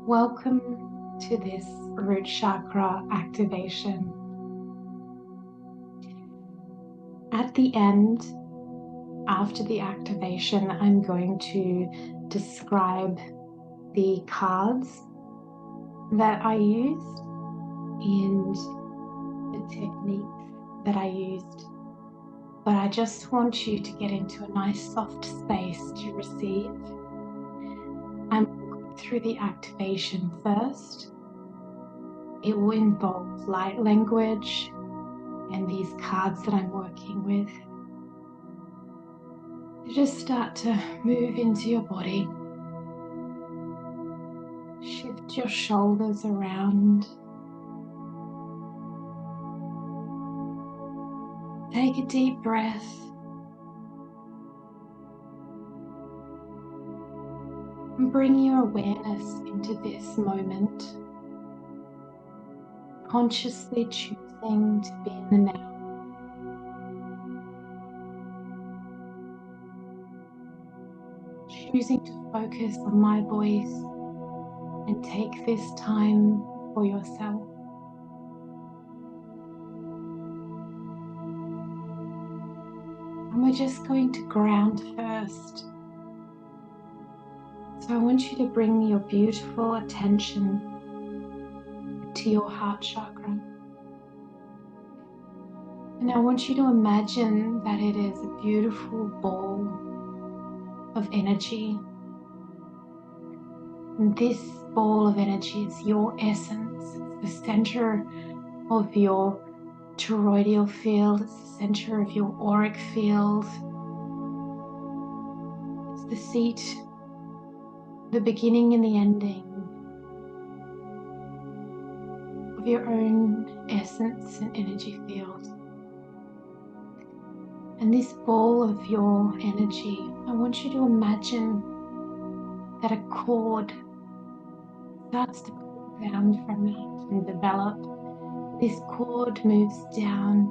Welcome to this Root Chakra Activation. At the end, after the activation, I'm going to describe the cards that I used and the techniques that I used. But I just want you to get into a nice soft space to receive. I'm going through the activation first. It will involve light language and these cards that I'm working with. Just start to move into your body. Shift your shoulders around. Take a deep breath. And bring your awareness into this moment. Consciously choosing to be in the now. Choosing to focus on my voice and take this time for yourself. And we're just going to ground first. So I want you to bring your beautiful attention to your heart chakra. And I want you to imagine that it is a beautiful ball of energy. And this ball of energy is your essence. It's the center of your toroidal field. It's the center of your auric field. It's the seat, the beginning and the ending of your own essence and energy field. And this ball of your energy, I want you to imagine that a cord starts to pull down from it and develop. This cord moves down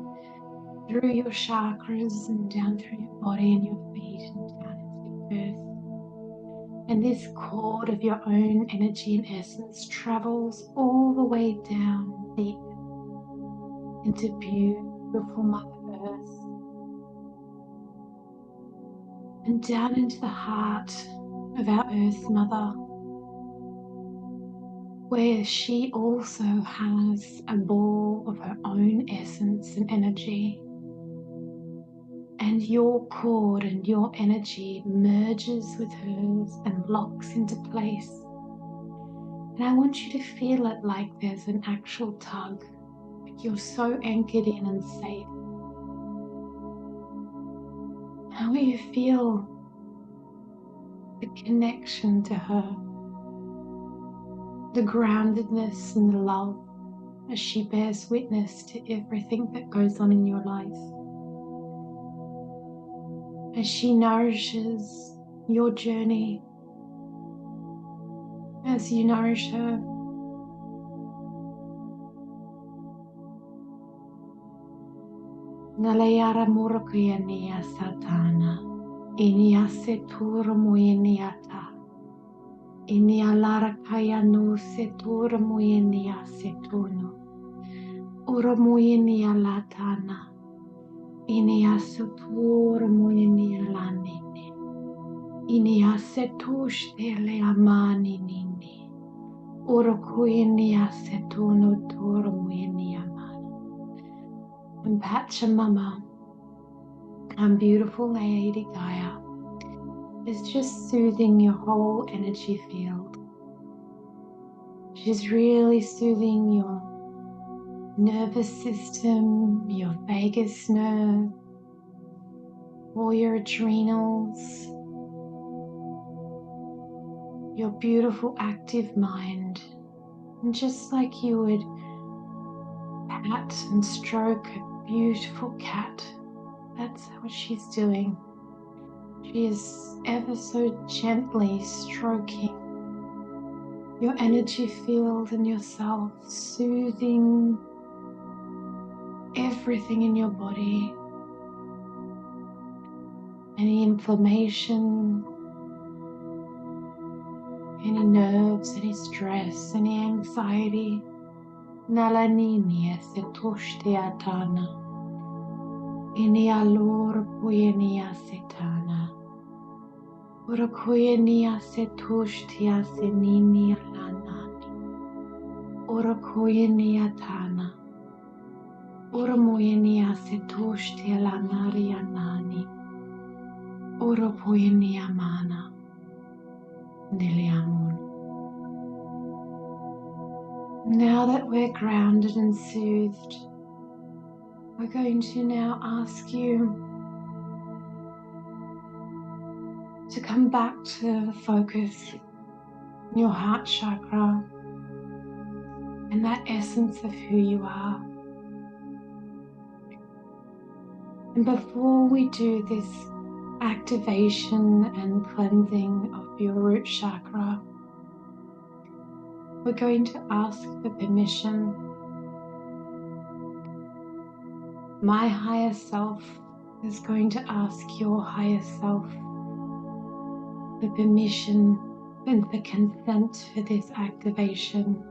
through your chakras and down through your body and your feet and down into the earth. And this cord of your own energy and essence travels all the way down deep into beautiful Mother Earth and down into the heart of our Earth Mother, where she also has a ball of her own essence and energy. And your cord and your energy merges with hers and locks into place. And I want you to feel it like there's an actual tug, like you're so anchored in and safe. How will you feel the connection to her? The groundedness and the love as she bears witness to everything that goes on in your life. As she nourishes your journey, as you nourish her. Nalayara murakuya satana, inia setura muiniata. Inia lara kaya no setura muinia setuno. Ura muinia latana. Inia setura muinia lanini. Inia setush ele amani nini. Ura kuinia setuno tura muinia mana. And Pachamama, and beautiful Lady Gaia, is just soothing your whole energy field. She's really soothing your nervous system, your vagus nerve, all your adrenals, your beautiful active mind. And just like you would pat and stroke a beautiful cat, that's what she's doing. She is ever so gently stroking your energy field and yourself, soothing everything in your body, any inflammation, any nerves, any stress, any anxiety. Nalanini se toshtiatana. Ini alor puyenia setana. Ora kuyenia se toshtia se nini alanani. Ora kuyenia tana. Ora moyenia se toshtia lanari anani. Ora puyenia mana. Niliamun. Now that we're grounded and soothed, we're going to now ask you to come back to the focus in your heart chakra and that essence of who you are. And before we do this activation and cleansing of your root chakra, we're going to ask for permission. My higher self is going to ask your higher self for permission and for consent for this activation,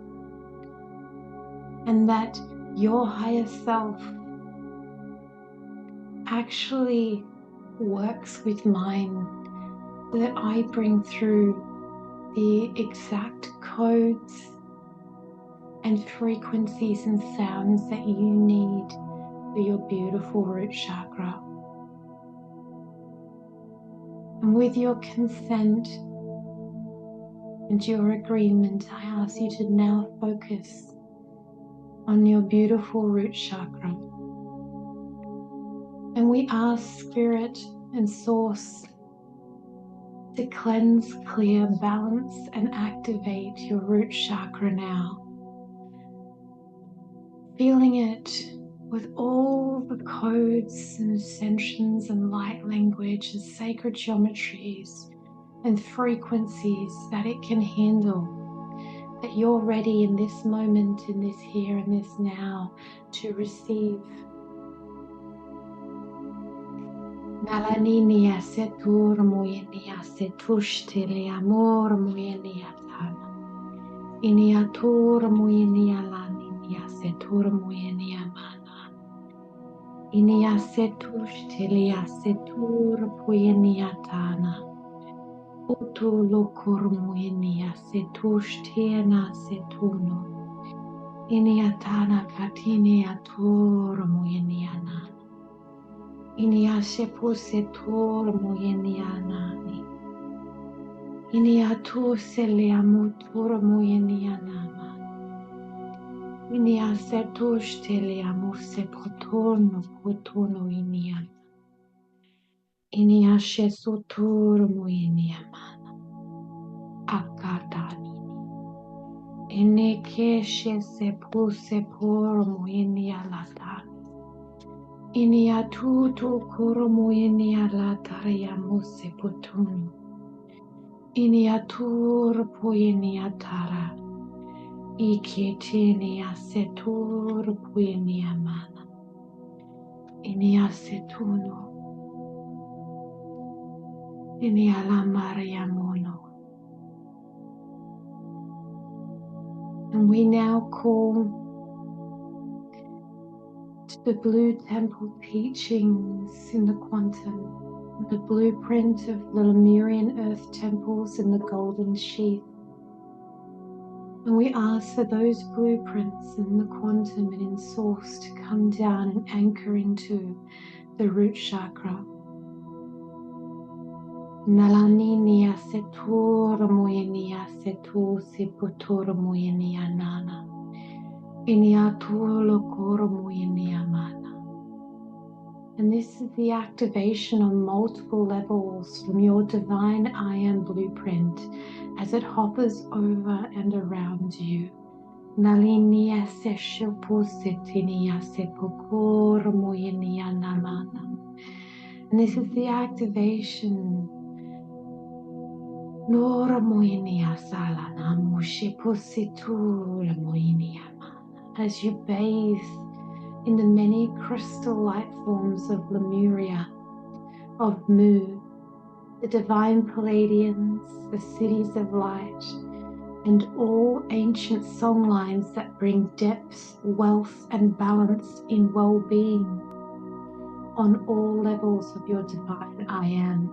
and that your higher self actually works with mine so that I bring through the exact codes and frequencies and sounds that you need for your beautiful root chakra. And with your consent and your agreement, I ask you to now focus on your beautiful root chakra. And we ask Spirit and Source to cleanse, clear, balance, and activate your root chakra now. Feeling it with all the codes and ascensions and light language and sacred geometries and frequencies that it can handle, that you're ready in this moment, in this here and this now, to receive. Nalaninia setur moyenia setushtele amor moyenia tana. Iniatur moyenia laninia setur moyenia mana. Inia setushtele setur moyenia tana. Utu lokur moyenia setushtena setuno. Iniatana katinia tur moyenia nana. Inia sepuse tor moyenianani. Inia tu seliamu tur moyenianama. Inia setush teliamu sepotorno potono inia. Inia shesutur moyeniamana. Akatani. Ineke sepuse por moyenialatani. Inia tutu koromu inia lataria mose potunu. Inia tur puinia tara. Iketinia setur puinia mana. Inia setuno. Inia la maria mono. And we now call to the blue temple teachings in the quantum, the blueprint of the Lemurian earth temples in the golden sheath. And we ask for those blueprints in the quantum and in source to come down and anchor into the root chakra. Nalaninia setur moyenia setu seputur moyenia nana. And this is the activation on multiple levels from your divine I am blueprint as it hovers over and around you. And this is the activation as you bathe in the many crystal light forms of Lemuria, of Mu, the divine Palladians, the cities of light, and all ancient songlines that bring depth, wealth, and balance in well-being on all levels of your divine I am.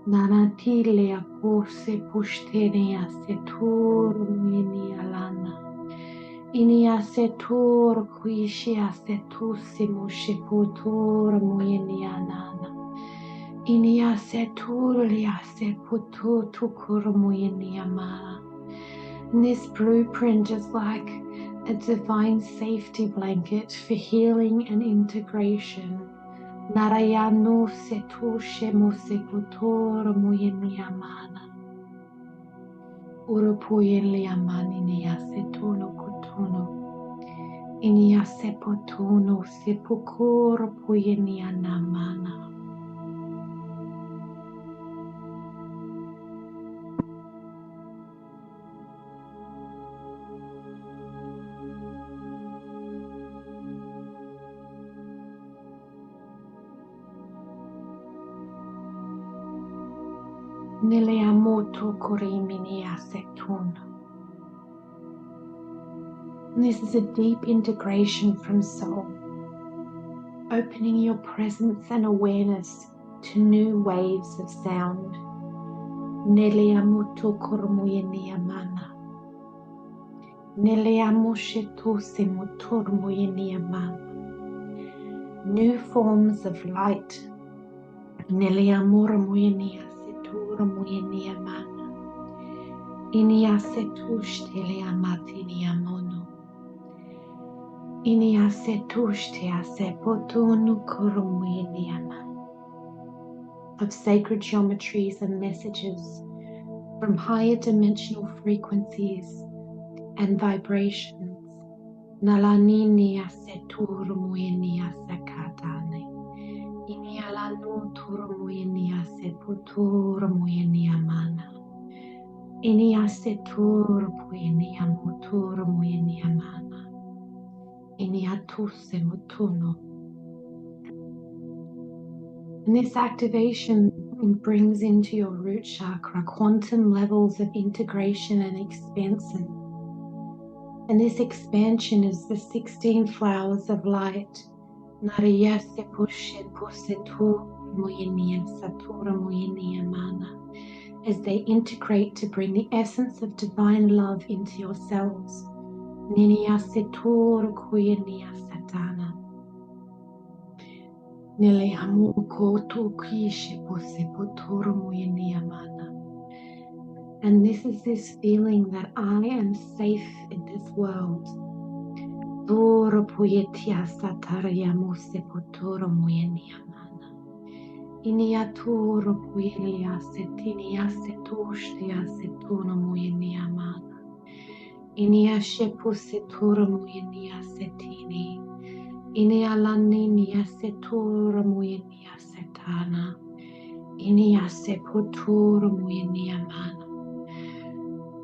Nanatilia kose pushtenia setur minia lana. Inia setur quisia setussimo shiputur muinia nana. Inia seturia seputu tukur muinia mana. This blueprint is like a divine safety blanket for healing and integration. Narayano setushe moseputor muyeniamana. Urupuyeliamani nia setuno kutuno. Inia sepotuno sepukuro puyenianamana. Neleamoto koriminia setun. This is a deep integration from soul, opening your presence and awareness to new waves of sound. Neleamoto kormoyeniamana. Neleamoshetose motormoyeniamana. New forms of light. Neleamormoyenia seturmoyeniamana. Inia setush teleamatiniamono. Inia setush teasepotunu kormoyeniamana. Of sacred geometries and messages from higher dimensional frequencies and vibrations. Nalaninia seturmuenia sakatane. Inialanu turmuenia seputurmuenia mana. Inia seturmuenia muturmuenia mana. Inia tuse mutuno. And this activation brings into your root chakra quantum levels of integration and expansion. And this expansion is the 16 flowers of light. As they integrate to bring the essence of divine love into your selves. And this is this feeling that I am safe in this world.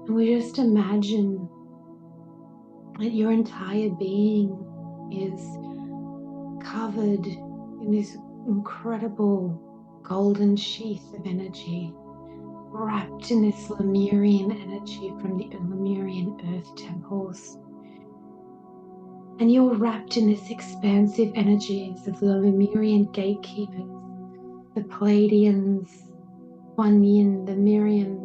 And we just imagine that your entire being is covered in this incredible golden sheath of energy, wrapped in this Lemurian energy from the Lemurian earth temples. And you're wrapped in this expansive energies of the Lemurian gatekeepers, the Pleiadians, Kuan Yin, the Miriams,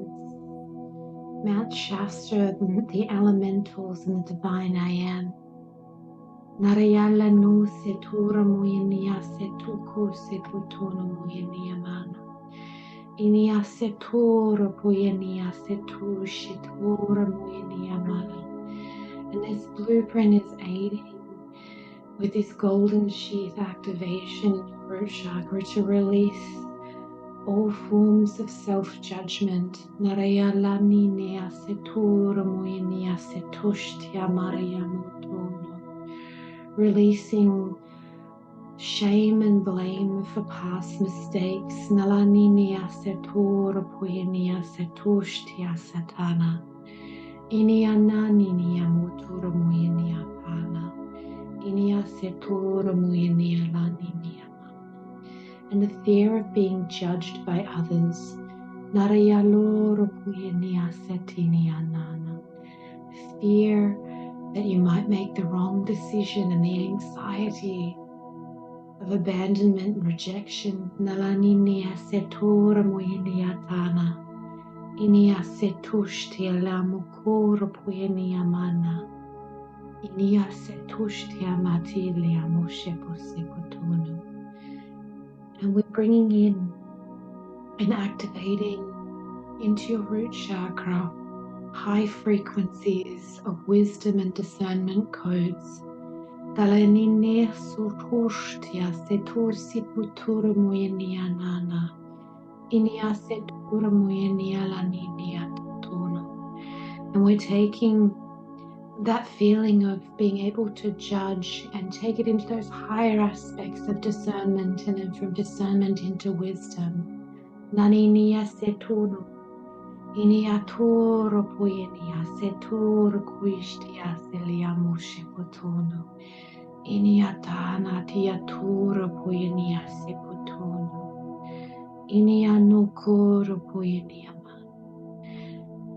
Mount Shasta, the elementals, and the divine I am. Narayala no setura muinia setuko setutono muinia mana. Inia setura puinia setu shitura muinia mana. And this blueprint is aiding with this golden sheath activation in your root chakra to release all forms of self-judgment. Narayalani nea setura muinia setushtia maria motono. Releasing shame and blame for past mistakes. Nalani nea setura puinia setushtia satana. Inia nani nea motura muinia pana. Inia setura muinia lani nea. And the fear of being judged by others Fear that you might make the wrong decision and the anxiety of abandonment and rejection. And we're bringing in and activating into your root chakra high frequencies of wisdom and discernment codes. And we're taking that feeling of being able to judge and take it into those higher aspects of discernment, and then from discernment into wisdom.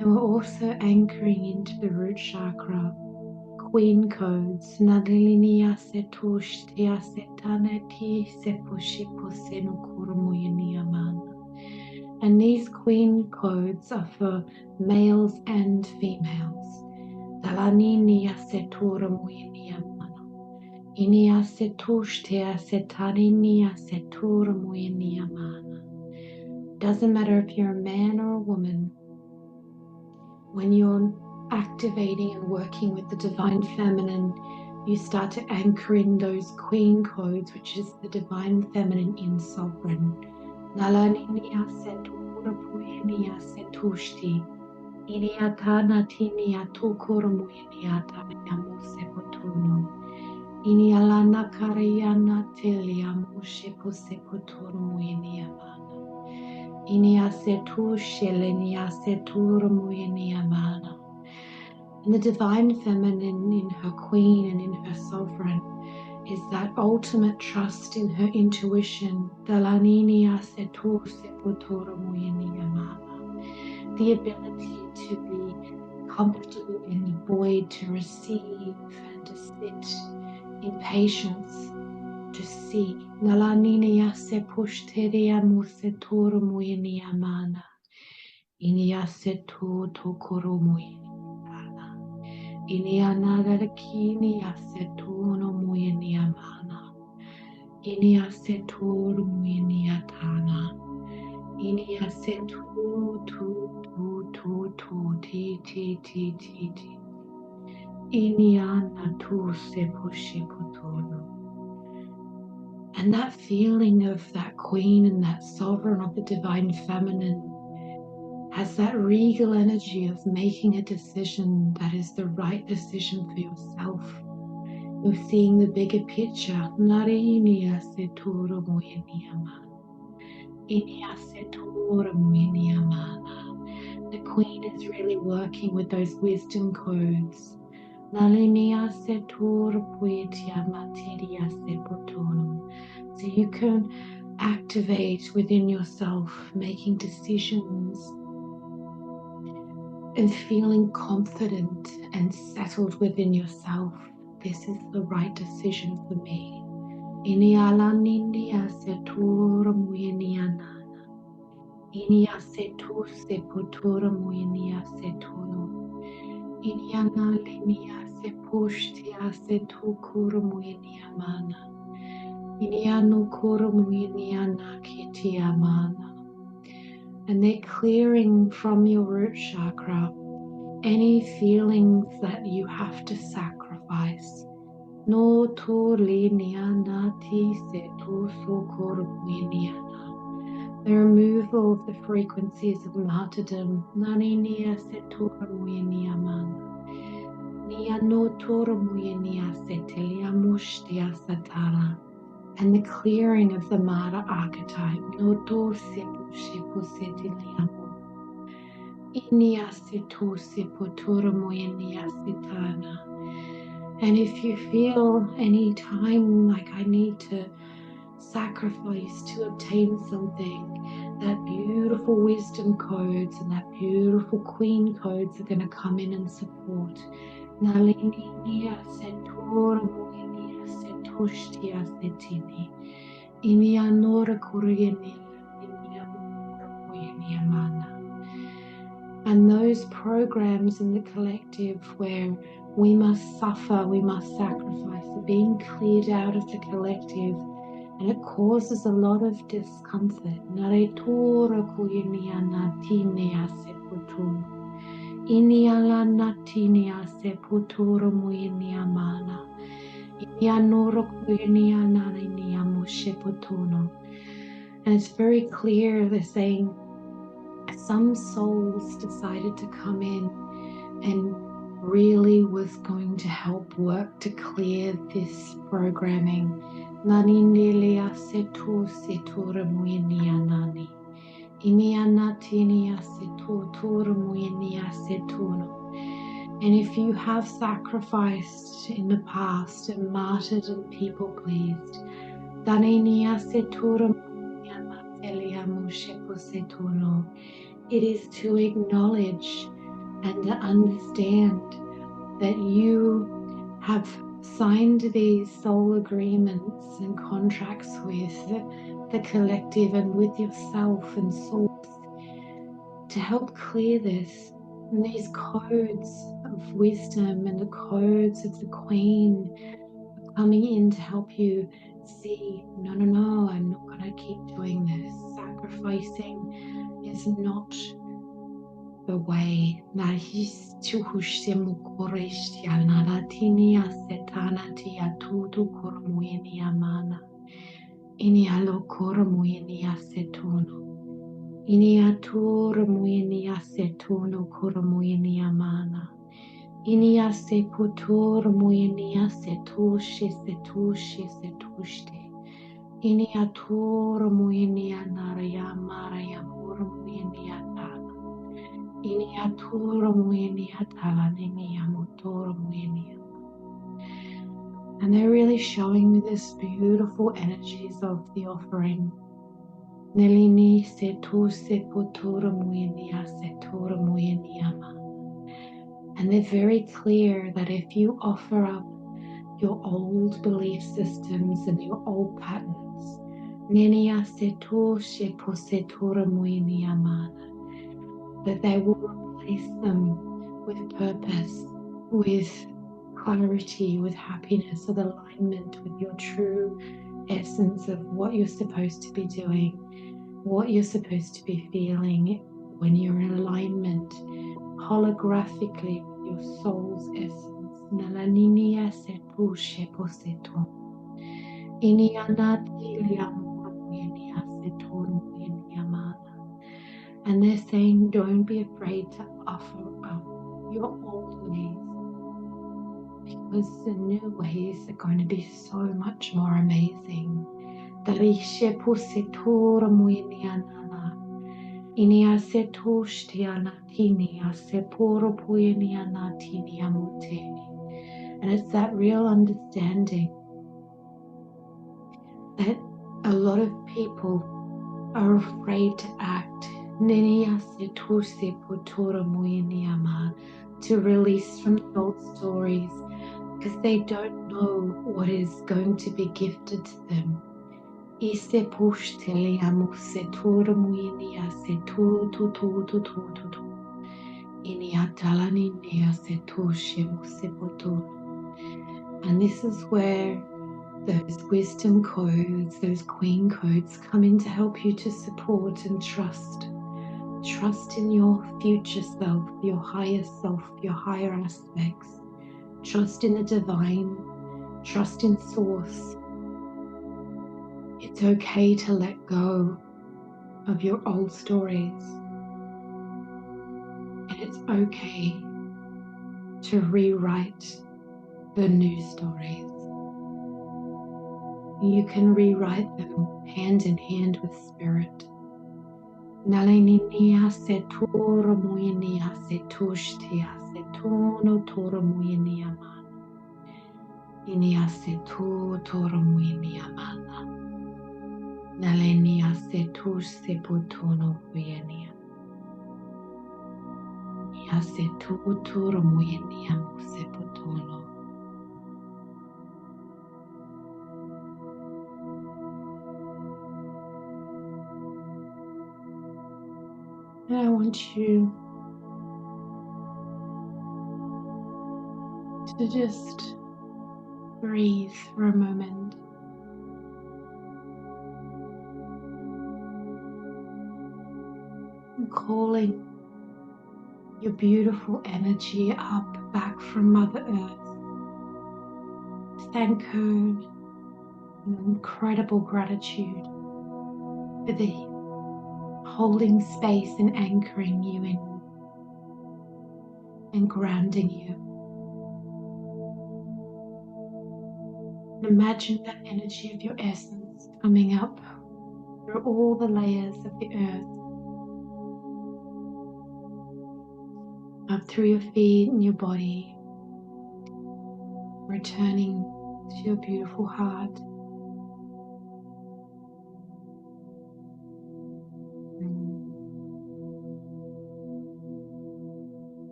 And we're also anchoring into the root chakra queen codes. And these queen codes are for males and females. Doesn't matter if you're a man or a woman. When you're activating and working with the divine feminine, you start to anchor in those queen codes, which is the divine feminine in sovereign. And the divine feminine in her queen and in her sovereign is that ultimate trust in her intuition. The ability to be comfortable in the void, to receive and to sit in patience, to see. And that feeling of that queen and that sovereign of the divine feminine has that regal energy of making a decision that is the right decision for yourself. You're seeing the bigger picture. The queen is really working with those wisdom codes. So you can activate within yourself, making decisions and feeling confident and settled within yourself. This is the right decision for me. And they're clearing from your root chakra any feelings that you have to sacrifice. No to linianati se to socoruminiana. The removal of the frequencies of martyrdom. Naninia se torumuiniamana. Nia no torumuinia se teliamushtia satana. And the clearing of the martyr archetype. No to sepu shepu setiliamu. Inia se to sepu torumuinia setana. And if you feel any time like I need to sacrifice to obtain something, that beautiful wisdom codes and that beautiful queen codes are going to come in and support. Nalininia setora muinia setushtia setini. Inia nora kurigenia inia muinia mana. And those programs in the collective where we must suffer, we must sacrifice, are being cleared out of the collective. And it causes a lot of discomfort. Naretura kuinia natinea seputur. Iniala natinea seputur muinia mana. Inianura kuinia naninia musheputuno. And it's very clear, they're saying, some souls decided to come in and really was going to help work to clear this programming. Nanindelia setu setura muinia nani. Iniana tinia setu tura muinia setuno. And if you have sacrificed in the past and martyred and people pleased, daninia setura muinia matelia mushepo setuno. It is to acknowledge and to understand that you have signed these soul agreements and contracts with the collective and with yourself and source to help clear this. And these codes of wisdom and the codes of the Queen are coming in to help you see, no, I'm not going to keep doing this. Sacrificing is not the way. Nahis chuhushemu koreshtia naratinia setanatia tutu kormuinia mana. Inialo kormuinia setuno. Iniatur muinia setuno kormuinia mana. Inia seputur muinia setushi setushte. Iniatur muinia naraya maraya muinia tana. Iniatur muinia talaninia motor muinia. And they're really showing me this beautiful energies of the offering. Nelini setu seputura muinia setura muinia. And they're very clear that if you offer up your old belief systems and your old patterns, nenia setu shepo setura muinia mana, that they will replace them with purpose, with clarity, with happiness, with alignment with your true essence of what you're supposed to be doing, what you're supposed to be feeling when you're in alignment holographically with your soul's essence. Nalaninia setu shepo setu. Inianatilia muinia setu muinia mana. And they're saying, don't be afraid to offer up your old ways, because the new ways are going to be so much more amazing. Darishe pusetura muinianana. Inia setushtiana tinia sepuro puiniana tinia muteni. And it's that real understanding that a lot of people are afraid to act. To release from the old stories because they don't know what is going to be gifted to them. And this is where those wisdom codes, those queen codes come in to help you to support and trust. Trust in your future self, your higher self, your higher aspects. Trust in the divine. Trust in source. It's okay to let go of your old stories. And it's okay to rewrite the new stories. You can rewrite them hand in hand with spirit. Naleninia setura muinia setushtia setuno tora muinia mana. Inia setu tora muinia mana. Nalenia setu seputono huyenia. Nia setu uturo muyenia seputono. And I want you to just breathe for a moment. And calling your beautiful energy up back from Mother Earth. Thank her in incredible gratitude for the holding space and anchoring you in and grounding you. And imagine that energy of your essence coming up through all the layers of the earth, up through your feet and your body, returning to your beautiful heart.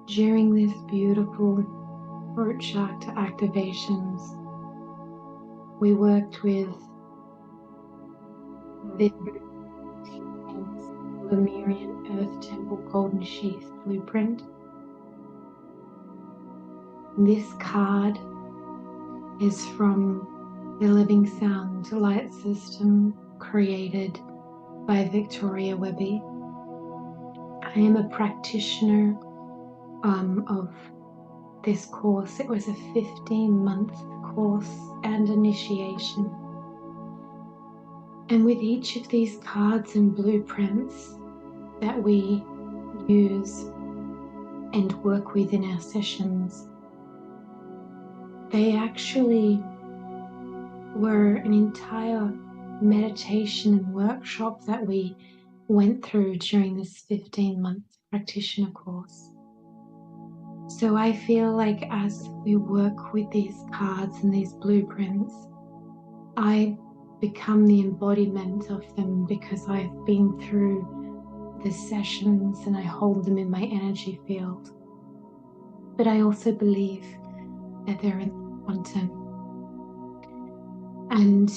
During this beautiful Root Chakra activations, we worked with the Lemurian Earth Temple Golden Sheath Blueprint. This card is from the Living Sound Light System created by Victoria Webby. I am a practitioner of this course. It was a 15-month course and initiation. And with each of these cards and blueprints that we use and work with in our sessions, they actually were an entire meditation and workshop that we went through during this 15-month practitioner course. So I feel like as we work with these cards and these blueprints, I become the embodiment of them because I've been through the sessions and I hold them in my energy field. But I also believe that they're in quantum. And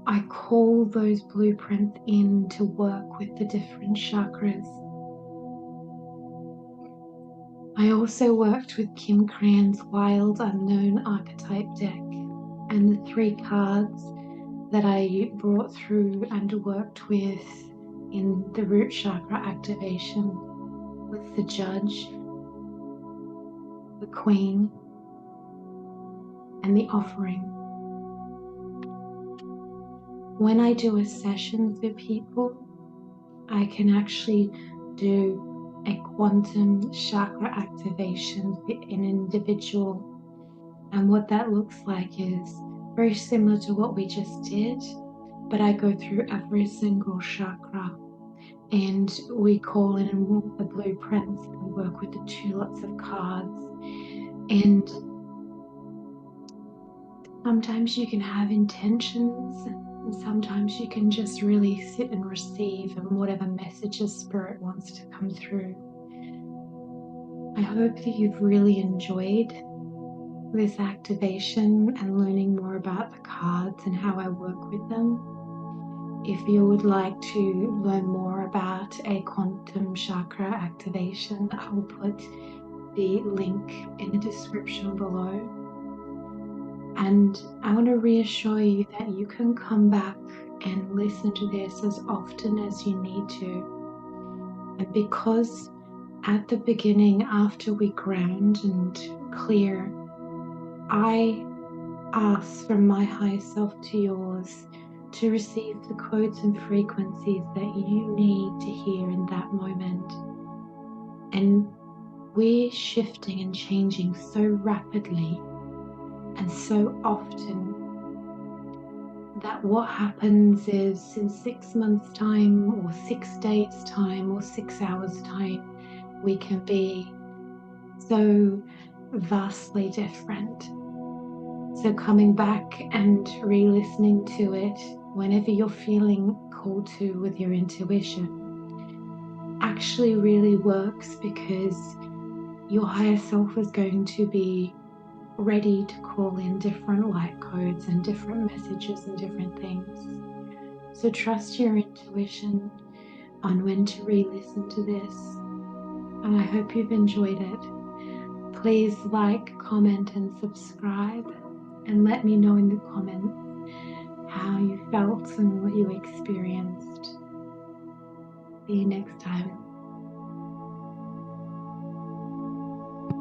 I call those blueprints in to work with the different chakras. I also worked with Kim Cran's Wild Unknown Archetype deck, and the 3 cards that I brought through and worked with in the Root Chakra activation was the Judge, the Queen, and the Offering. When I do a session for people, I can actually do a quantum chakra activation for an individual. And what that looks like is very similar to what we just did, but I go through every single chakra and we call in and walk the blueprints and we work with the 2 lots of cards. And sometimes you can have intentions and sometimes you can just really sit and receive and whatever messages Spirit wants to come through. I hope that you've really enjoyed this activation and learning more about the cards and how I work with them. If you would like to learn more about a quantum chakra activation, I'll put the link in the description below. And I want to reassure you that you can come back and listen to this as often as you need to. And because at the beginning, after we ground and clear, I ask from my higher self to yours to receive the codes and frequencies that you need to hear in that moment. And we're shifting and changing so rapidly and so often that what happens is in 6 months' time or 6 days' time or 6 hours' time, we can be so vastly different. So coming back and re-listening to it whenever you're feeling called to with your intuition actually really works, because your higher self is going to be ready to call in different light codes and different messages and different things. So trust your intuition on when to re-listen to this. And I hope you've enjoyed it. Please like, comment, and subscribe, and let me know in the comments how you felt and what you experienced. See you next time.